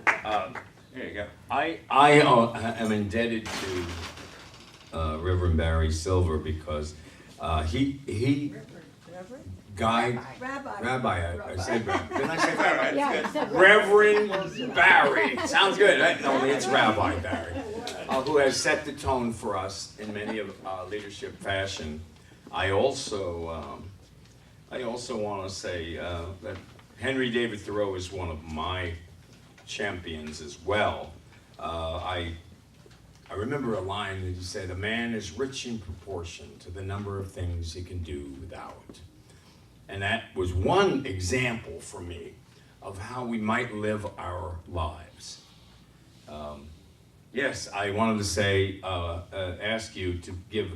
There you go. I am indebted to Reverend Barry Silver because he guide Rabbi. I said Rabbi. Didn't I say Rabbi? Yeah, you said Reverend Barry. Sounds good, right? No, it's Rabbi Barry, who has set the tone for us in many of leadership fashion. I also want to say that Henry David Thoreau is one of my champions as well. I remember a line that he said, "A man is rich in proportion to the number of things he can do without." And that was one example for me of how we might live our lives. Yes, I wanted to say, ask you to give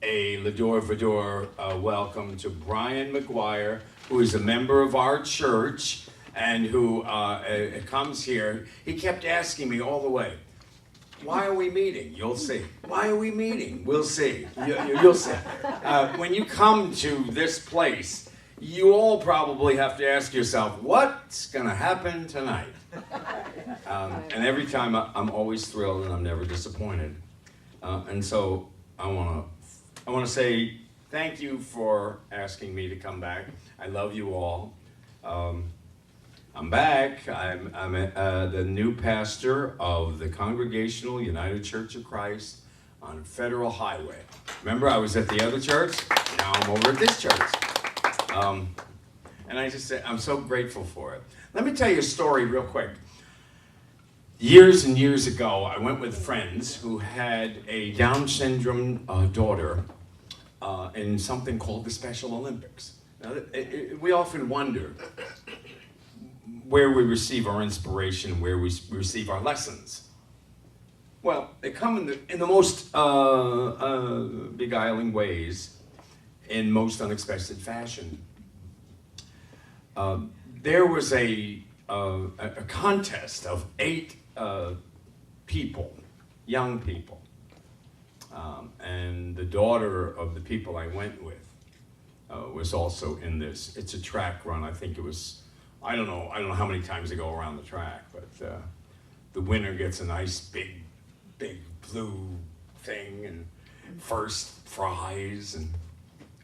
a Va-Dor welcome to Brian McGuire, who is a member of our church and who comes here. He kept asking me all the way, "Why are we meeting?" You'll see. "Why are we meeting?" We'll see. You'll see. When you come to this place, you all probably have to ask yourself, what's going to happen tonight? And every time I'm always thrilled and I'm never disappointed. And so I want to say thank you for asking me to come back. I love you all. I'm back. I'm the new pastor of the Congregational United Church of Christ on Federal Highway. Remember, I was at the other church. Now I'm over at this church. And I just say, I'm so grateful for it. Let me tell you a story real quick. Years and years ago, I went with friends who had a Down syndrome daughter in something called the Special Olympics. Now, we often wonder where we receive our inspiration, where we receive our lessons. Well, they come in the most beguiling ways, in most unexpected fashion. There was a contest of 8 people, young people, and the daughter of the people I went with was also in this. It's a track run. I think it was, I don't know how many times they go around the track, but the winner gets a nice big blue thing and first prize, and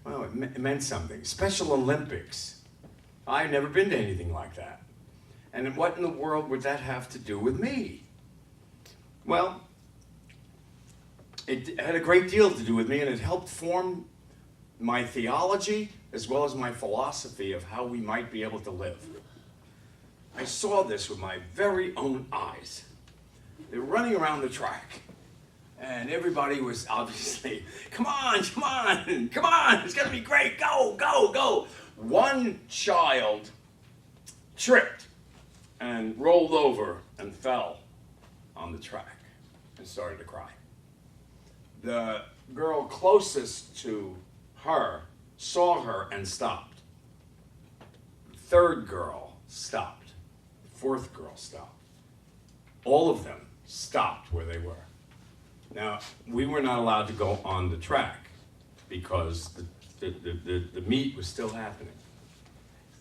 well, it meant something. Special Olympics. I've never been to anything like that. And what in the world would that have to do with me? Well, it had a great deal to do with me, and it helped form my theology as well as my philosophy of how we might be able to live. I saw this with my very own eyes. They were running around the track, and everybody was obviously, come on, it's gonna be great, go. One child tripped and rolled over and fell on the track and started to cry. The girl closest to her saw her and stopped. The third girl stopped. The fourth girl stopped. All of them stopped where they were. Now, we were not allowed to go on the track because the meet was still happening.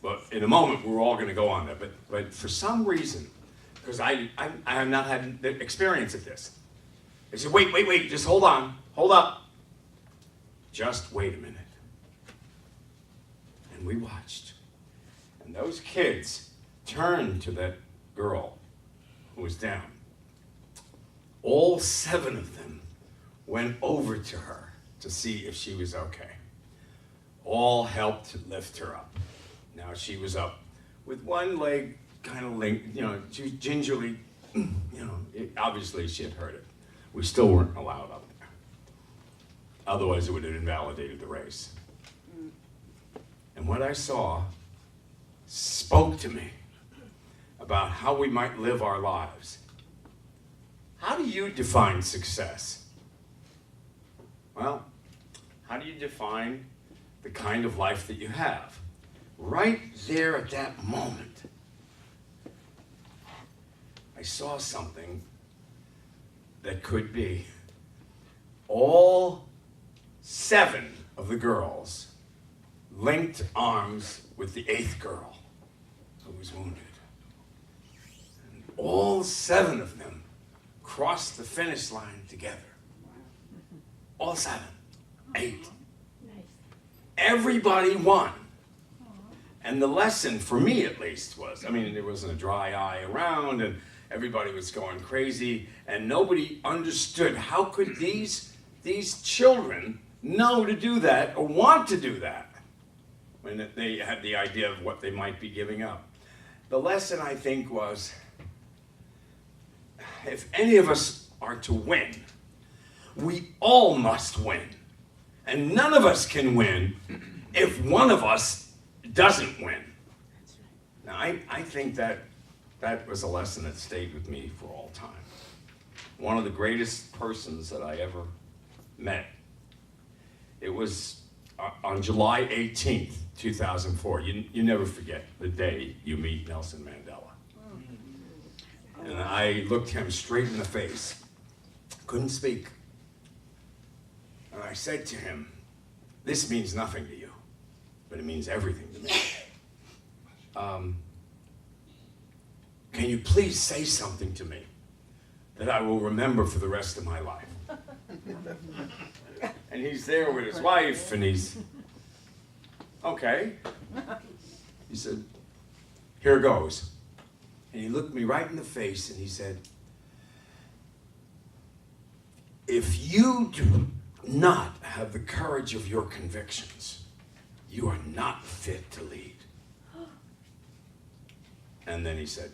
But in a moment, we were all going to go on there. But for some reason, because I have not had the experience of this, they said, wait, just hold up. Just wait a minute. And we watched. And those kids turned to that girl who was down. All 7 of them went over to her to see if she was okay. All helped to lift her up. Now she was up with one leg kind of linked, she was gingerly, obviously she had heard it. We still weren't allowed up there. Otherwise it would have invalidated the race. And what I saw spoke to me about how we might live our lives. How do you define success? Well, how do you define the kind of life that you have? Right there at that moment, I saw something that could be all 7 of the girls linked arms with the 8th girl who was wounded. And all 7 of them crossed the finish line together. All 7, 8. Everybody won. And the lesson, for me at least, was, I mean, there wasn't a dry eye around, and everybody was going crazy, and nobody understood how could these children know to do that or want to do that when they had the idea of what they might be giving up. The lesson, I think, was if any of us are to win, we all must win. And none of us can win if one of us doesn't win. Now, I think that was a lesson that stayed with me for all time. One of the greatest persons that I ever met. It was on July 18th, 2004. You never forget the day you meet Nelson Mandela. And I looked him straight in the face, couldn't speak. And I said to him, "This means nothing to you, but it means everything to me. Can you please say something to me that I will remember for the rest of my life?" And he's there with his wife, and he's, okay. He said, "Here goes." And he looked me right in the face and he said, "If you do not have the courage of your convictions, you are not fit to lead." And then he said,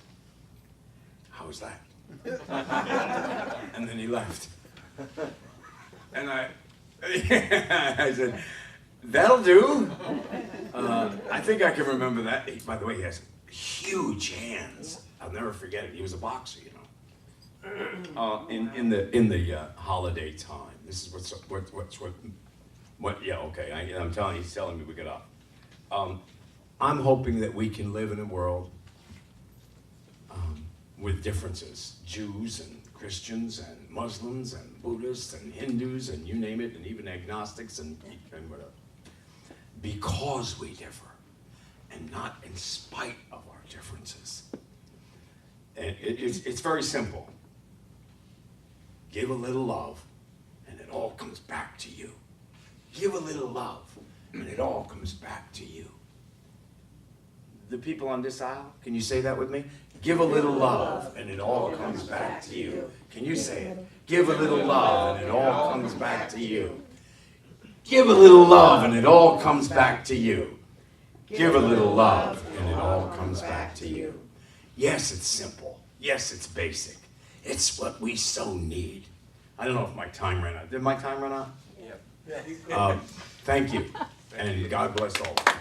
"How's that?" And then he left. And I said, "That'll do." I think I can remember that. By the way, he has huge hands. I'll never forget it. He was a boxer, you know. In the holiday time. This is what? Yeah, okay. I'm telling you, he's telling me we get up. I'm hoping that we can live in a world with differences, Jews and Christians and Muslims and Buddhists and Hindus and you name it, and even agnostics and whatever. Because we differ, and not in spite of our differences. And it's very simple. Give a little love, and it all comes back to you. Give a little love, and it all comes back to you. The people on this aisle, can you say that with me? Give a little love, and it all comes back to you. Can you say it? Give a little love, and it all comes back to you. Give a little love, and it all comes back to you. Give a little love, and it all comes back to you. Yes, it's simple. Yes, it's basic. It's what we so need. I don't know if my time ran out. Did my time run out? Yeah. Thank you, and God bless all of you.